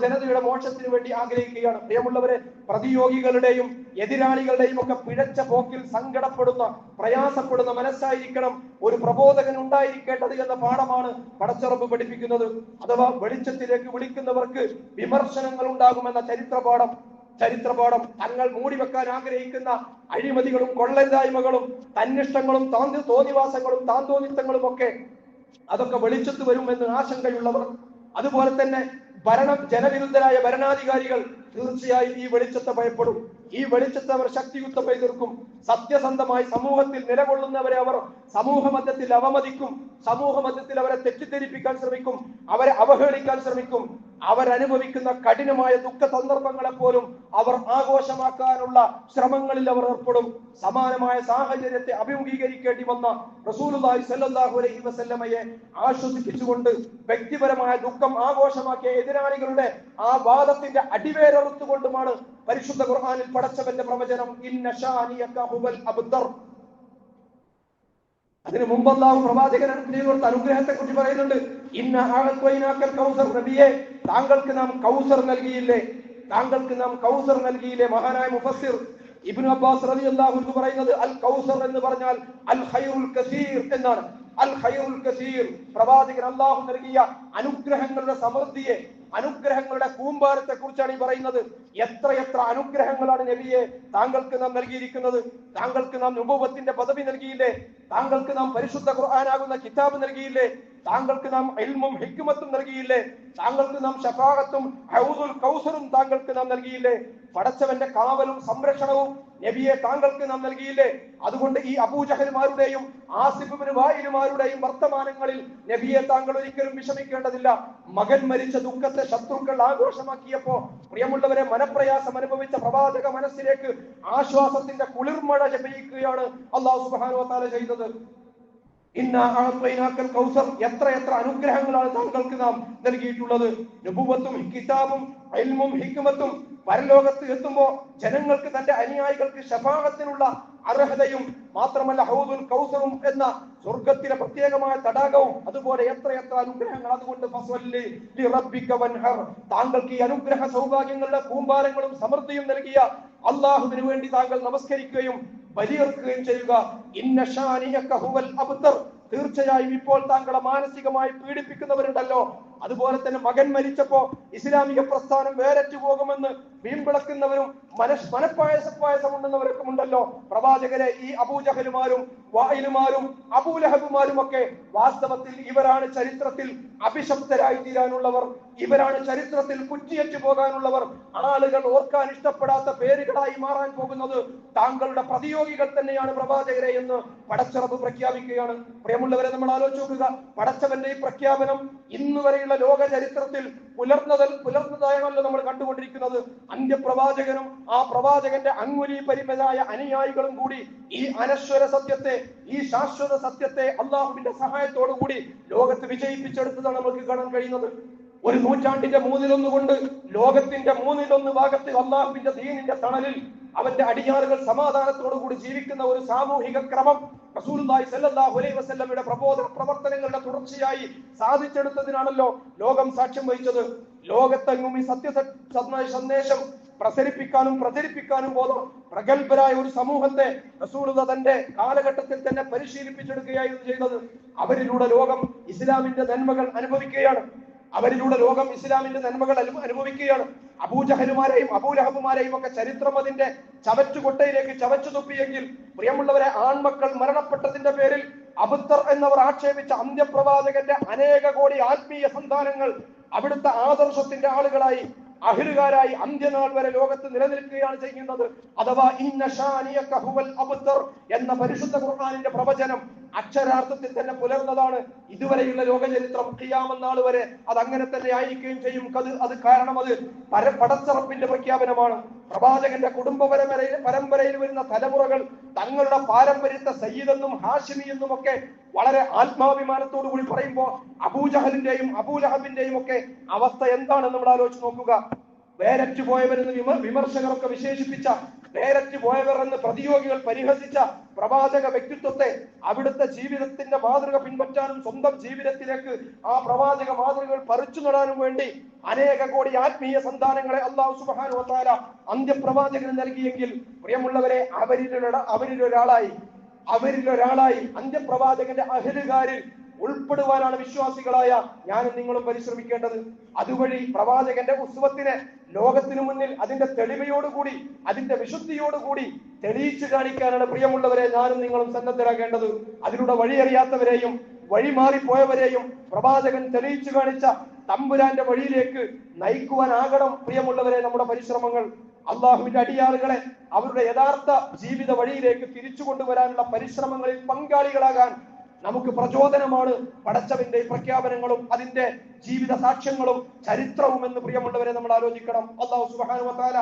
ജനതയുടെ മോക്ഷത്തിന് വേണ്ടി ആഗ്രഹിക്കുകയാണ്. പ്രിയമുള്ളവരെ, പ്രതിയോഗികളുടെയും എതിരാളികളുടെയും ഒക്കെ പിഴച്ച പോക്കിൽ സങ്കടപ്പെടുന്ന, പ്രയാസപ്പെടുന്ന മനസ്സായിരിക്കണം ഒരു പ്രബോധകൻ ഉണ്ടായിരിക്കേണ്ടത് എന്ന പാഠമാണ് പടച്ചറബ് പഠിപ്പിക്കുന്നത്. അഥവാ വെളിച്ചത്തിലേക്ക് വിളിക്കുന്നവർക്ക് വിമർശനങ്ങൾ ഉണ്ടാകുമെന്ന ചരിത്രപാഠം തങ്ങൾ മൂടിവെക്കാൻ ആഗ്രഹിക്കുന്ന അഴിമതികളും കൊള്ളരുതായ്മകളും തന്നിഷ്ടങ്ങളും തോന്നിവാസങ്ങളും താന്തോന്നിത്തങ്ങളും ഒക്കെ അതൊക്കെ വെളിച്ചത്ത് വരുമെന്ന് ആശങ്കയുള്ളവർ, അതുപോലെ തന്നെ ജനവിരുദ്ധരായ ഭരണാധികാരികൾ തീർച്ചയായും ഈ വെളിച്ചത്തെ ഭയപ്പെടും. ഈ വെളിച്ചത്തെ അവർ ശക്തിയുക്തം എതിർക്കും. സത്യസന്ധമായി സമൂഹത്തിൽ നിലകൊള്ളുന്നവരെ അവർ സമൂഹ മധ്യത്തിൽ അവമതിക്കും. സമൂഹ മധ്യത്തിൽ അവരെ തെറ്റിദ്ധരിപ്പിക്കാൻ ശ്രമിക്കും, അവരെ അവഹേളിക്കാൻ ശ്രമിക്കും. അവരനുഭവിക്കുന്ന കഠിനമായ ദുഃഖ സന്ദർഭങ്ങളെ പോലും അവർ ആഘോഷമാക്കാനുള്ള ശ്രമങ്ങളിൽ അവർ ഏർപ്പെടും. സമാനമായ സാഹചര്യത്തെ അഭിമുഖീകരിക്കേണ്ടി വന്ന റസൂലുള്ളാഹി സ്വല്ലല്ലാഹു അലൈഹി വസല്ലമയെ ആശ്വസിപ്പിച്ചുകൊണ്ട് വ്യക്തിപരമായ ദുഃഖം ആഘോഷമാക്കിയ എതിരാളികളുടെ ആ വാദത്തിന്റെ അടിവേരറുത്തുകൊണ്ടുമാണ് പരിശുദ്ധ ഖുർആനിൽ പടച്ചവന്റെ പ്രവചനം, ഇന്ന ശാനിയക ഹുവൽ അബ്തർ. അതിനു മുമ്പ് അല്ലാഹു പ്രവാചകനെ കൊടുത്ത അനുഗ്രഹത്തെ കുറിച്ച് പറയുന്നുണ്ട്. ഇന്ന അഅ്തൈനാകൽ കൗസർ, നബിയെ താങ്കൾക്ക് നാം കൗസർ നൽകിയില്ലേ. മഹാനായ മുഫസ്സിർ ഇബ്നു അബ്ബാസ് റളിയല്ലാഹു അൻഹു പറയുന്നത്, അൽ കൗസർ എന്ന് പറഞ്ഞാൽ അൽ ഖൈറുൽ കസീർ എന്നാണ്. അൽ ഖൈറുൽ കസീർ, പ്രവാചകൻ അല്ലാഹു നൽകിയ അനുഗ്രഹങ്ങളുടെ സമൃദ്ധിയെ, അനുഗ്രഹങ്ങളുടെ കൂമ്പാരത്തെ കുറിച്ചാണ് ഈ പറയുന്നത്. എത്രയെത്ര അനുഗ്രഹങ്ങളാണ് നബിയെ താങ്കൾക്ക് നാം നൽകിയിരിക്കുന്നത്. താങ്കൾക്ക് നാം നുബുവത്തിന്റെ പദവി നൽകിയില്ലേ? താങ്കൾക്ക് നാം പരിശുദ്ധ ഖുർആനാകുന്ന കിതാബ് നൽകിയില്ലേ? താങ്കൾക്ക് നാം ഇൽമും ഹിക്മത്തും നൽകിയില്ലേ? താങ്കൾക്ക് നാം ശഫാഅത്തും ഹൗദുൽ കൗസറും താങ്കൾക്ക് നാം നൽകിയില്ലേ? പടച്ചവന്റെ കാവലും സംരക്ഷണവും നബിയെ താങ്കൾക്ക് നാം നൽകിയില്ലേ? അതുകൊണ്ട് ഈ അബൂജഹലുമാരുടെയും ആസിഫ് ഇബ്നു വായിലുമാരുടെയും വർത്തമാനങ്ങളിൽ നബിയെ താങ്കൾ ഒരിക്കലും വിഷമിക്കേണ്ടതില്ല. മകൻ മരിച്ച ദുഃഖത്തെ ശത്രുക്കൾ ആഘോഷമാക്കിയപ്പോ പ്രിയമുള്ളവരെ മനപ്രയാസം അനുഭവിച്ച പ്രവാചക മനസ്സിലേക്ക് ആശ്വാസത്തിന്റെ കുളിർമഴ ജപിക്കുകയാണ് അല്ലാഹു സുബ്ഹാനഹു വ തആല ചെയ്തത്. ഇന്നാ അഅ്തൈനാക്കൽ കൗസർ, എത്ര അനുഗ്രഹങ്ങളാണ് താങ്കൾക്ക് നാം നൽകിയിട്ടുള്ളത്. നുബുവത്തും കിതാബും ഇൽമും ഹിക്മത്തും പരലോകത്ത് എത്തുമ്പോ ജനങ്ങൾക്ക്, തന്റെ അനുയായികൾക്ക് ശഫാഅത്തിനുള്ള അർഹതയും മാത്രമല്ല ഹൗദുൽ കൗസറും എന്ന സ്വർഗത്തിലെ പ്രത്യേകമായ തടാകവും, അതുപോലെ എത്ര അനുഗ്രഹങ്ങൾ. അതുകൊണ്ട് ഫസ്വല്ലി ലിറബ്ബിക വൻഹർ, താങ്കൾക്ക് ഈ അനുഗ്രഹ സൗഭാഗ്യങ്ങളുടെ കൂമ്പാരങ്ങളും സമൃദ്ധിയും നൽകിയ അള്ളാഹുവിന് വേണ്ടി താങ്കൾ നമസ്കരിക്കുകയും ബലിയർക്കുകയും ചെയ്യുക. ഇന്ന ഷാനിയക ഹുവൽ അബ്തർ, തീർച്ചയായും ഇപ്പോൾ താങ്കളെ മാനസികമായി പീഡിപ്പിക്കുന്നവരുണ്ടല്ലോ. അതുപോലെ തന്നെ മകൻ മരിച്ചപ്പോ ഇസ്ലാമിക പ്രസ്ഥാനം വേരറ്റു പോകുമെന്ന് വീമ്പിളക്കുന്നവരും മനപ്പായസമുണ്ടെന്നവരൊക്കെ ഉണ്ടല്ലോ. പ്രവാചകരെ ഈ അബൂജഹലുമാരും വായിലുമാരും അബൂലഹബുമാരും ഒക്കെ വാസ്തവത്തിൽ ഇവരാണ് ചരിത്രത്തിൽ അഭിശപ്തരായി തീരാനുള്ളവർ. ഇവരാണ് ചരിത്രത്തിൽ കുറ്റിയറ്റു പോകാനുള്ളവർ. ആളുകൾ ഓർക്കാൻ ഇഷ്ടപ്പെടാത്ത പേരുകളായി മാറാൻ പോകുന്നത് താങ്കളുടെ പ്രതിയോഗികൾ തന്നെയാണ് പ്രവാചകരെ എന്ന് പടച്ചറബ് പ്രഖ്യാപിക്കുകയാണ്. പ്രിയമുള്ളവരെ, നമ്മൾ ആലോചിച്ച് നോക്കുക. പടച്ചവന്റെ ഈ പ്രഖ്യാപനം ഇന്നുവരെയുള്ള ലോക ചരിത്രത്തിൽ പുലർന്നതായാണല്ലോ നമ്മൾ കണ്ടുകൊണ്ടിരിക്കുന്നത്. അന്ത്യപ്രവാചകനും ആ പ്രവാചകന്റെ അങ്കുലി പരിമിതരായ അനുയായികളും കൂടി ഈ അനശ്വര സത്യത്തെ, ഈ ശാശ്വത സത്യത്തെ അള്ളാഹുവിന്റെ സഹായത്തോടു കൂടി ലോകത്ത് വിജയിപ്പിച്ചെടുത്തതാണ് നമുക്ക് കാണാൻ കഴിയുന്നത്. ഒരു നൂറ്റാണ്ടിന്റെ 1/3 കൊണ്ട് ലോകത്തിന്റെ 1/3 ഭാഗത്ത് അള്ളാഹുവിന്റെ ദീനിന്റെ തണലിൽ അവന്റെ അടിയാറുകൾ സമാധാനത്തോടു കൂടി ജീവിക്കുന്ന ഒരു സാമൂഹിക ക്രമം റസൂലുള്ളാഹി സ്വല്ലല്ലാഹു അലൈഹി വസല്ലമയുടെ പ്രബോധന പ്രവർത്തനങ്ങളുടെ തുടർച്ചയായി സാധിച്ചെടുത്തതിനാണല്ലോ ലോകം സാക്ഷ്യം വഹിച്ചത്. ലോകത്തെങ്ങും ഈ സന്ദേശം പ്രസരിപ്പിക്കാനും പ്രചരിപ്പിക്കാനും പോലും പ്രഗത്ഭരായ ഒരു സമൂഹത്തെ റസൂലുള്ളാഹി തന്റെ കാലഘട്ടത്തിൽ തന്നെ പരിശീലിപ്പിച്ചെടുക്കുകയായിരുന്നു ചെയ്തത്. അവരിലൂടെ ലോകം ഇസ്ലാമിന്റെ നന്മകൾ അനുഭവിക്കുകയാണ്. അബൂജഹലുമാരെയും അബൂലഹബുമാരെയും ഒക്കെ ചരിത്രം അതിന്റെ ചവറ്റുകൊട്ടയിലേക്ക് ചവച്ചു തുപ്പിയെങ്കിൽ പ്രിയമുള്ളവരെ, ആൺമക്കൾ മരണപ്പെട്ടതിന്റെ പേരിൽ അബ്തർ എന്നവർ ആക്ഷേപിച്ച അന്ത്യപ്രവാചകന്റെ അനേക കോടി ആത്മീയ സന്താനങ്ങൾ അവിടുത്തെ ആദർശത്തിന്റെ ആളുകളായി, അഹിലുകാരായി അന്ത്യനാൾ വരെ ലോകത്ത് നിലനിൽക്കുകയാണ് ചെയ്യുന്നത്. അഥവാ ഇന്ന ഷാനിയക ഹുവൽ അബ്തർ എന്ന പരിശുദ്ധ ഖുർആനിന്റെ പ്രവചനം അക്ഷരാർത്ഥത്തിൽ തന്നെ പുലർന്നതാണ് ഇതുവരെയുള്ള ലോകചരിത്രം. ഖിയാമത്ത് നാൾ വരെ അത് അങ്ങനെ തന്നെ ആയിരിക്കുകയും ചെയ്യും. അത് കാരണം അത് പടച്ചറപ്പിന്റെ പ്രഖ്യാപനമാണ്. പ്രവാചകന്റെ കുടുംബ പരമ്പരയിൽ വരുന്ന തലമുറകൾ തങ്ങളുടെ പാരമ്പര്യത്തെ സയ്യിദെന്നും ഹാഷിമി എന്നും ഒക്കെ വളരെ ആത്മാഭിമാനത്തോടു കൂടി പറയുമ്പോൾ അബൂജഹലിന്റെയും അബൂലഹബിന്റെയും ഒക്കെ അവസ്ഥ എന്താണെന്ന് നമ്മൾ ആലോചിച്ച് നോക്കുക. വേരറ്റു പോയവരെന്ന് വിമർശകരൊക്കെ വിശേഷിപ്പിച്ച, വേരറ്റു പോയവർ എന്ന് പ്രതിയോഗികൾ പരിഹസിച്ച പ്രവാചക വ്യക്തിത്വത്തെ അവിടുത്തെ ജീവിതത്തിന്റെ മാതൃക പിൻപറ്റാനും സ്വന്തം ജീവിതത്തിലേക്ക് ആ പ്രവാചക മാതൃകകൾ പറിച്ചു നടാനും വേണ്ടി അനേക കോടി ആത്മീയ സന്താനങ്ങളെ അല്ലാഹു സുബ്ഹാനഹു വ തആല അന്ത്യപ്രവാചകന് നൽകിയെങ്കിൽ പ്രിയമുള്ളവരെ, അവരിലൊരാളായി അന്ത്യപ്രവാചകന്റെ അഹലുകാരിൽ ഉൾപ്പെടുവാനാണ് വിശ്വാസികളായ ഞാനും നിങ്ങളും പരിശ്രമിക്കേണ്ടത്. അതുവഴി പ്രവാചകന്റെ ഉസ്വത്തിനെ ലോകത്തിനു മുന്നിൽ അതിന്റെ തെളിമയോടുകൂടി, അതിന്റെ വിശുദ്ധിയോടുകൂടി തെളിയിച്ചു കാണിക്കാനാണ് പ്രിയമുള്ളവരെ ഞാനും നിങ്ങളും സന്നദ്ധരാകേണ്ടത്. അതിലൂടെ വഴിയറിയാത്തവരെയും വഴിമാറിപ്പോയവരെയും പ്രവാചകൻ തെളിയിച്ചു കാണിച്ച തമ്പുരാന്റെ വഴിയിലേക്ക് നയിക്കുവാനാകണം പ്രിയമുള്ളവരെ നമ്മുടെ പരിശ്രമങ്ങൾ. അള്ളാഹുവിന്റെ അടിയാറുകളെ അവരുടെ യഥാർത്ഥ ജീവിത വഴിയിലേക്ക് തിരിച്ചു കൊണ്ടുവരാനുള്ള പരിശ്രമങ്ങളിൽ പങ്കാളികളാകാൻ നമുക്ക് പ്രചോദനമാണ് പടച്ചവന്റെ പ്രഖ്യാപനങ്ങളും അതിന്റെ ജീവിത സാക്ഷ്യങ്ങളും ചരിത്രവും എന്ന് പ്രിയമുള്ളവരെ നമ്മൾ ആലോചിക്കണം. അല്ലാഹു സുബ്ഹാനഹു വ തആല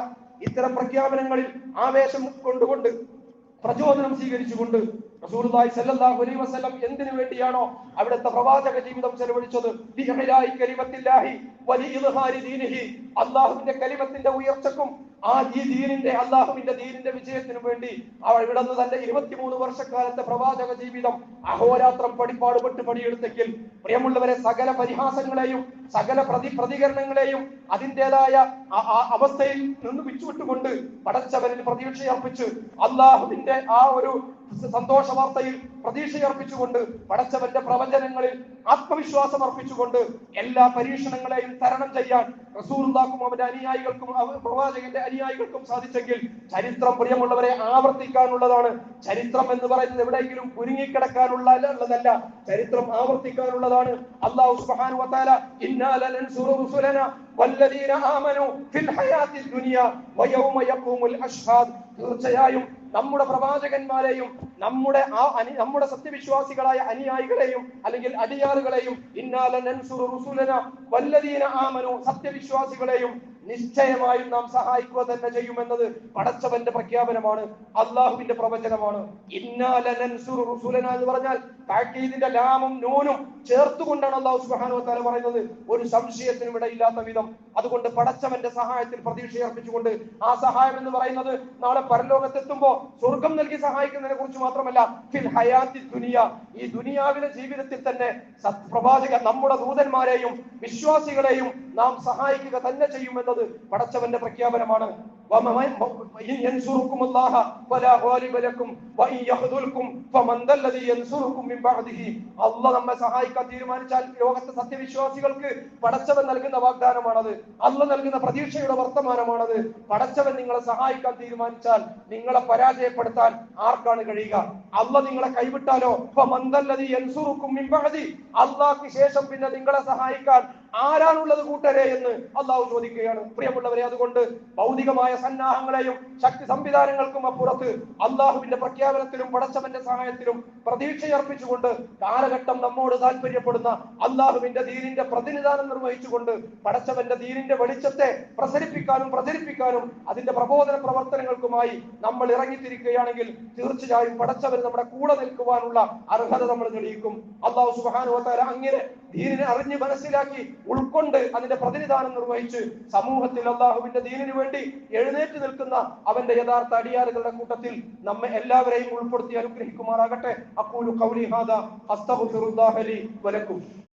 ഇത്തരം പ്രഖ്യാപനങ്ങളിൽ ആവേശം കൊണ്ടുകൊണ്ട്, പ്രചോദനം സ്വീകരിച്ചുകൊണ്ട് റസൂലുള്ളാഹി സ്വല്ലല്ലാഹു അലൈഹി വസല്ലം എന്തിനു വേണ്ടിയാണോ അവിടുത്തെ പ്രവാചക ജീവിതം ചെലവഴിച്ചത്, ലിഇലായി കലിമത്തില്ലാഹി വലിഇദ്ഹാരി ദീനിഹി, അല്ലാഹുവിന്റെ കലിമത്തിന്റെ ഉയർച്ചക്കും ഈ ദീനിന്റെ അള്ളാഹുവിന്റെ ദീനിന്റെ വിജയത്തിനു വേണ്ടി ഇവിടെ നിന്ന് തന്റെ 23 വർഷക്കാലത്തെ പ്രവാചക ജീവിതം അഹോരാത്രം പടിപ്പാടുപെട്ട് പണിയെടുത്തെങ്കിൽ പ്രിയമുള്ളവരെ, സകല പരിഹാസങ്ങളെയും സകല പ്രതികരണങ്ങളെയും അതിൻ്റെതായ അവസ്ഥയിൽ നിന്ന് വിച്ചുവിട്ടുകൊണ്ട് പടച്ചവനിൽ പ്രതീക്ഷയർപ്പിച്ച് അള്ളാഹുവിന്റെ ആ ഒരു സന്തോഷ വാർത്തയിൽ പ്രതീക്ഷയർപ്പിച്ചുകൊണ്ട് പടച്ചവന്റെ പ്രവചനങ്ങളിൽ ആത്മവിശ്വാസം അർപ്പിച്ചുകൊണ്ട് എല്ലാ പരീക്ഷണങ്ങളെയും തരണം ചെയ്യാൻ റസൂലുള്ളാഹിക്കും അവന്റെ അനുയായികൾക്കും പ്രവാചകന്റെ അനുയായികൾക്കും സാധിച്ചെങ്കിൽ ചരിത്രം പ്രിയമുള്ളവരെ ആവർത്തിക്കാനുള്ളതാണ്. ചരിത്രം എന്ന് പറയുന്നത് എവിടെയെങ്കിലും കുരുങ്ങിക്കിടക്കാനുള്ളതല്ല, ചരിത്രം ആവർത്തിക്കാനുള്ളതാണ്. അല്ലാഹു സുബ്ഹാനഹു വ തആല ഇന്നാ ലനൻസുറു റുസുലനാ വല്ലദീന ആമനൂ ഫിൽ ഹയാത്തിദ് ദുനിയ വയൗമ യഖൂമുൽ അഷ്ഹാദ്. തീർച്ചയായും നമ്മുടെ പ്രവാചകന്മാരെയും നമ്മുടെ സത്യവിശ്വാസികളായ അനുയായികളെയും അല്ലെങ്കിൽ അടിയാറുകളെയും ഇന്നാ ലനൻസുറു റുസുലനാ വല്ലദീന ആമനൂ സത്യവിശ്വാസികളെയും നിശ്ചയമായും നാം സഹായിക്കുക തന്നെ ചെയ്യുമെന്നത് പടച്ചവന്റെ പ്രഖ്യാപനമാണ്, അള്ളാഹുവിന്റെ പ്രവചനമാണ്. ഇന്നാ ലനൻസുറു റുസുലനാ എന്ന് പറഞ്ഞാൽ താക്കീദിന്റെ ലാമും നൂനും ചേർത്തുകൊണ്ടാണ് അല്ലാഹു സുബ്ഹാനഹു വ തആല പറയുന്നത്, ഒരു സംശയത്തിനും ഇടയില്ലാത്ത വിധം. അതുകൊണ്ട് പടച്ചവന്റെ സഹായത്തിൽ പ്രതീക്ഷയർപ്പിച്ചുകൊണ്ട് ആ സഹായം എന്ന് പറയുന്നത് നാളെ പരലോകത്തെത്തുമ്പോ സ്വർഗം നൽകി സഹായിക്കുന്നതിനെ കുറിച്ച് മാത്രമല്ല, ഫിൽ ഹയാത്തി ദുനിയ, ഈ ദുനിയാവിലെ ജീവിതത്തിൽ തന്നെ പ്രവാചക നമ്മുടെ ദൂതന്മാരെയും വിശ്വാസികളെയും നാം സഹായിക്കുക തന്നെ ചെയ്യുമെന്നത് പടച്ചവന്റെ പ്രഖ്യാപനമാണ്. അള്ളാഹ് നമ്മെ സഹായിക്കാൻ തീരുമാനിച്ചാൽ ലോകത്തെ സത്യവിശ്വാസികൾക്ക് പടച്ചവൻ നൽകുന്ന വാഗ്ദാനമാണത്, അള്ളാഹ് നൽകുന്ന പ്രതീക്ഷയുടെ വർത്തമാനമാണത്. പടച്ചവൻ നിങ്ങളെ സഹായിക്കാൻ തീരുമാനിച്ചാൽ നിങ്ങളെ പരാജയപ്പെടുത്താൻ ആർക്കാണ് കഴിയുക? അള്ളാഹ് നിങ്ങളെ കൈവിട്ടാലോ അള്ളാഹ്ക്ക് ശേഷം പിന്നെ നിങ്ങളെ സഹായിക്കാൻ ആരാണുള്ളത് കൂട്ടരെ എന്ന് അള്ളാഹു ചോദിക്കുകയാണ്. പ്രിയമുള്ളവരെ, അതുകൊണ്ട് ഭൗതികമായ സന്നാഹങ്ങളെയും ശക്തി സംവിധാനങ്ങൾക്കും അപ്പുറത്ത് അള്ളാഹുവിന്റെ പ്രഖ്യാപനത്തിലും പടച്ചവന്റെ സഹായത്തിലും പ്രതീക്ഷയർപ്പിച്ചുകൊണ്ട് കാലഘട്ടം നമ്മോട് താല്പര്യപ്പെടുന്ന അള്ളാഹുവിന്റെ ദീനിന്റെ പ്രതിനിധാനം നിർവഹിച്ചുകൊണ്ട് പടച്ചവന്റെ ദീനിന്റെ വെളിച്ചത്തെ പ്രചരിപ്പിക്കാനും അതിന്റെ പ്രബോധന പ്രവർത്തനങ്ങൾക്കുമായി നമ്മൾ ഇറങ്ങിത്തിരിക്കുകയാണെങ്കിൽ തീർച്ചയായും പടച്ചവൻ നമ്മുടെ കൂടെ നിൽക്കുവാനുള്ള അർഹത നമ്മൾ തെളിയിക്കും. അല്ലാഹു സുബ്ഹാനഹു വ തആല അങ്ങനെ ദീനിനെ അറിഞ്ഞ് മനസ്സിലാക്കി ഉൾക്കൊണ്ട് അതിന്റെ പ്രതിനിധാനം നിർവഹിച്ച് സമൂഹത്തിൽ അള്ളാഹുവിന്റെ ദീനിനു വേണ്ടി എഴുന്നേറ്റ് നിൽക്കുന്ന അവന്റെ യഥാർത്ഥ അടിയാറുകളുടെ കൂട്ടത്തിൽ നമ്മെ എല്ലാവരെയും ഉൾപ്പെടുത്തി അനുഗ്രഹിക്കുമാറാകട്ടെ. അഖൂലു ഖൗലി ഹാദാ അസ്തഗ്ഫിറുല്ലാഹ ലി വലക്കും.